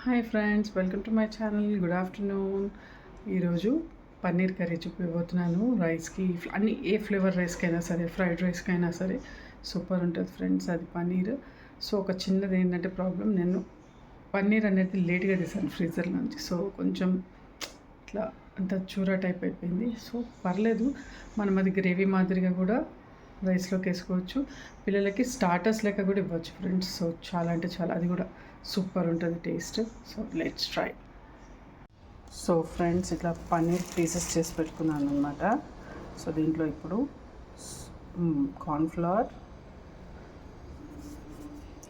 Hi friends, welcome to my channel. Good afternoon. ఈరోజు paneer curry చూపిపోతున్నాను. రైస్కి అన్ని ఏ ఫ్లేవర్ రైస్కైనా సరే, ఫ్రైడ్ రైస్కైనా సరే సూపర్ ఉంటుంది ఫ్రెండ్స్. అది పన్నీర్. సో ఒక చిన్నది ఏంటంటే ప్రాబ్లం, నేను పన్నీర్ అనేది లేట్గా తీసాను ఫ్రీజర్ నుంచి. సో కొంచెం ఇట్లా అంత చూరా టైప్ అయిపోయింది. సో పర్లేదు, మనం అది గ్రేవీ మాదిరిగా కూడా రైస్లోకి వేసుకోవచ్చు. పిల్లలకి స్టార్టర్స్ లెక్క కూడా ఇవ్వచ్చు ఫ్రెండ్స్. సో చాలా అంటే చాలా, అది కూడా సూపర్ ఉంటుంది taste. So let's try. So friends, ఇట్లా పన్నీర్ పీసెస్ చేసి పెట్టుకున్నాను అనమాట. సో దీంట్లో ఇప్పుడు కార్న్ఫ్లవర్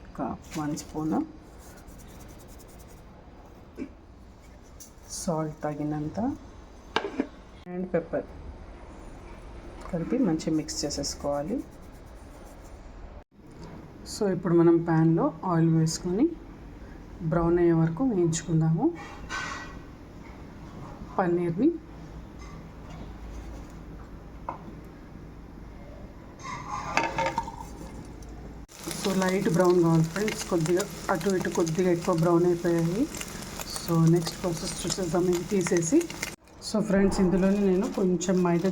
ఒక 1 స్పూన్, సాల్ట్ తగినంత అండ్ పెప్పర్ కలిపి మంచిగా మిక్స్ చేసేసుకోవాలి. సో ఇప్పుడు మనం ప్యాన్లో ఆయిల్ వేసుకొని బ్రౌన్ అయ్యే వరకు వేయించుకుందాము పన్నీర్ని. సో లైట్ బ్రౌన్ కావాలి ఫ్రెండ్స్, కొద్దిగా అటు ఇటు కొద్దిగా ఎక్కువ బ్రౌన్ అయిపోయాయి. సో నెక్స్ట్ ప్రాసెస్ చూసేద్దాం. ఇది తీసేసి, సో ఫ్రెండ్స్ ఇందులోనే నేను కొంచెం మైదా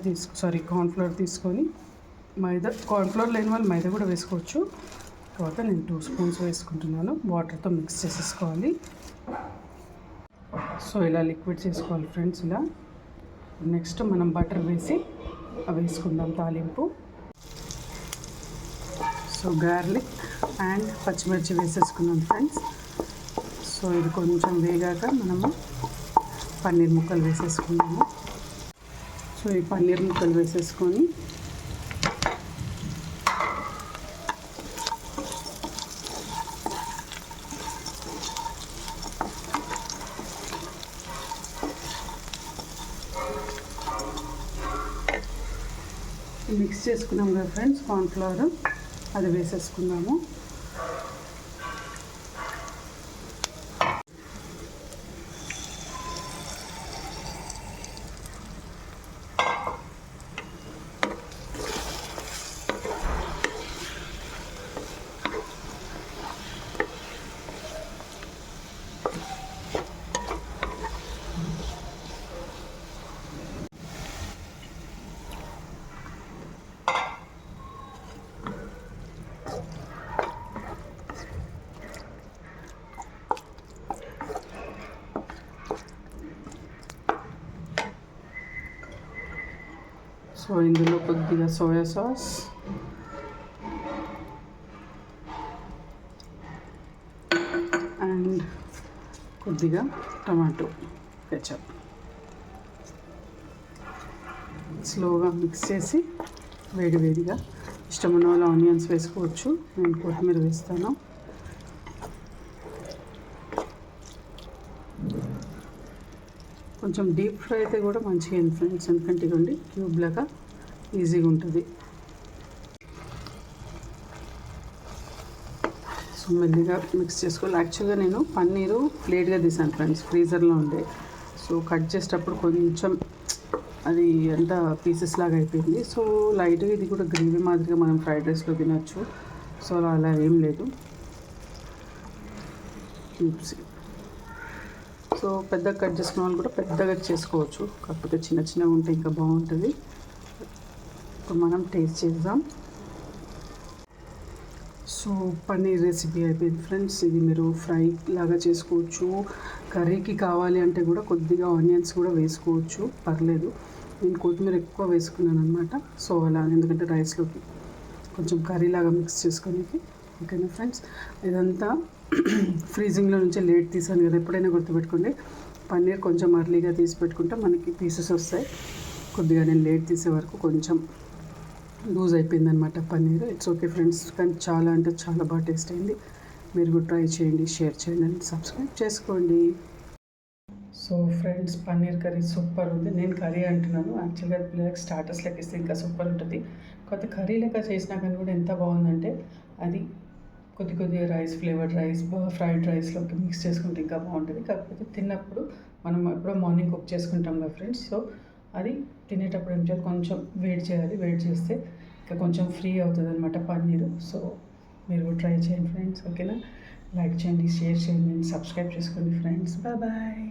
కార్న్ఫ్లవర్ తీసుకొని, కార్న్ఫ్లవర్ లేని వాళ్ళు మైదా కూడా వేసుకోవచ్చు. తర్వాత నేను 2 స్పూన్స్ వేసుకుంటున్నాను. వాటర్తో మిక్స్ చేసేసుకోవాలి. సో ఇలా లిక్విడ్ చేసుకోవాలి ఫ్రెండ్స్. ఇలా నెక్స్ట్ మనం బటర్ వేసి అవి వేసుకుందాం తాలింపు. సో గార్లిక్ అండ్ పచ్చిమిర్చి వేసేసుకున్నాం ఫ్రెండ్స్. సో ఇది కొంచెం వేగాక మనము పన్నీర్ ముక్కలు వేసేసుకున్నాము. సో ఈ పన్నీర్ ముక్కలు వేసేసుకొని మిక్స్ చేసుకున్నాం కదా ఫ్రెండ్స్, కార్న్ఫ్లవర్ అది వేసేసుకున్నాము. సో ఇందులో కొద్దిగా సోయా సాస్, అండ్ కొద్దిగా టమాటో కెచప్ స్లోగా మిక్స్ చేసి వేడిగా, ఇష్టమైన వాళ్ళు ఆనియన్స్ వేసుకోవచ్చు. నేను కొత్తిమీర వేస్తాను. కొంచెం డీప్ ఫ్రై అయితే కూడా మంచిగా ఫ్రెండ్స్, ఎందుకంటే ఇవ్వండి క్యూబ్ లాగా ఈజీగా ఉంటుంది. సో మెల్లిగా మిక్స్ చేసుకోవాలి. యాక్చువల్గా నేను పన్నీరు ప్లేట్గా తీసాను ఫ్రెండ్స్, ఫ్రీజర్లో ఉండే. సో కట్ చేసేటప్పుడు కొంచెం అది అంత పీసెస్ లాగా అయిపోయింది. సో లైట్గా ఇది కూడా గ్రేవీ మాదిరిగా మనం ఫ్రైడ్ రైస్లో తినచ్చు. సో అలా ఏం లేదు. సో పెద్దగా కట్ చేసుకున్న వాళ్ళు కూడా పెద్దగా చేసుకోవచ్చు, కాకపోతే చిన్నగా ఉంటే ఇంకా బాగుంటుంది. ఇప్పుడు మనం టేస్ట్ చేద్దాం. సో పన్నీర్ రెసిపీ అయిపోయింది ఫ్రెండ్స్. ఇది మీరు ఫ్రై లాగా చేసుకోవచ్చు, కర్రీకి కావాలి అంటే కూడా కొద్దిగా ఆనియన్స్ కూడా వేసుకోవచ్చు, పర్లేదు. నేను కొత్తిమీర ఎక్కువ వేసుకున్నాను అనమాట. సో అలా, ఎందుకంటే రైస్లోకి కొంచెం కర్రీ లాగా మిక్స్ చేసుకోనికి. ఓకేనా ఫ్రెండ్స్, ఇదంతా ఫ్రీజింగ్లో నుంచి లేట్ తీసాను కదా, ఎప్పుడైనా గుర్తుపెట్టుకోండి. పన్నీర్ కొంచెం అర్లీగా తీసి పెట్టుకుంటే మనకి పీసెస్ వస్తాయి. కొద్దిగా నేను లేట్ తీసే వరకు కొంచెం లూజ్ అయిపోయింది అనమాట పన్నీర్. ఇట్స్ ఓకే ఫ్రెండ్స్, కానీ చాలా అంటే చాలా బాగా టేస్ట్ అయింది. మీరు కూడా ట్రై చేయండి, షేర్ చేయండి అండ్ సబ్స్క్రైబ్ చేసుకోండి. So friends, paneer curry super ఉంది. నేను కర్రీ అంటున్నాను, యాక్చువల్గా పిల్లలకి స్టార్టర్స్ లెక్క ఇస్తే ఇంకా సూపర్ ఉంటుంది. కొత్త కర్రీ లెక్క చేసినా కానీ కూడా ఎంత బాగుందంటే, అది కొద్దిగా రైస్, ఫ్లేవర్డ్ రైస్, ఫ్రైడ్ రైస్లోకి మిక్స్ చేసుకుంటే ఇంకా బాగుంటుంది. కాకపోతే తిన్నప్పుడు మనం ఎప్పుడో మార్నింగ్ కుక్ చేసుకుంటాం కదా ఫ్రెండ్స్. సో అది తినేటప్పుడు ఏం చేయాలి, కొంచెం వేడి చేయాలి. వేడి చేస్తే ఇంకా కొంచెం ఫ్రీ అవుతుంది అనమాట పన్నీరు. సో మీరు ట్రై చేయండి ఫ్రెండ్స్, ఓకేనా. లైక్ చేయండి, షేర్ చేయండి, సబ్స్క్రైబ్ చేసుకోండి ఫ్రెండ్స్. Bye bye.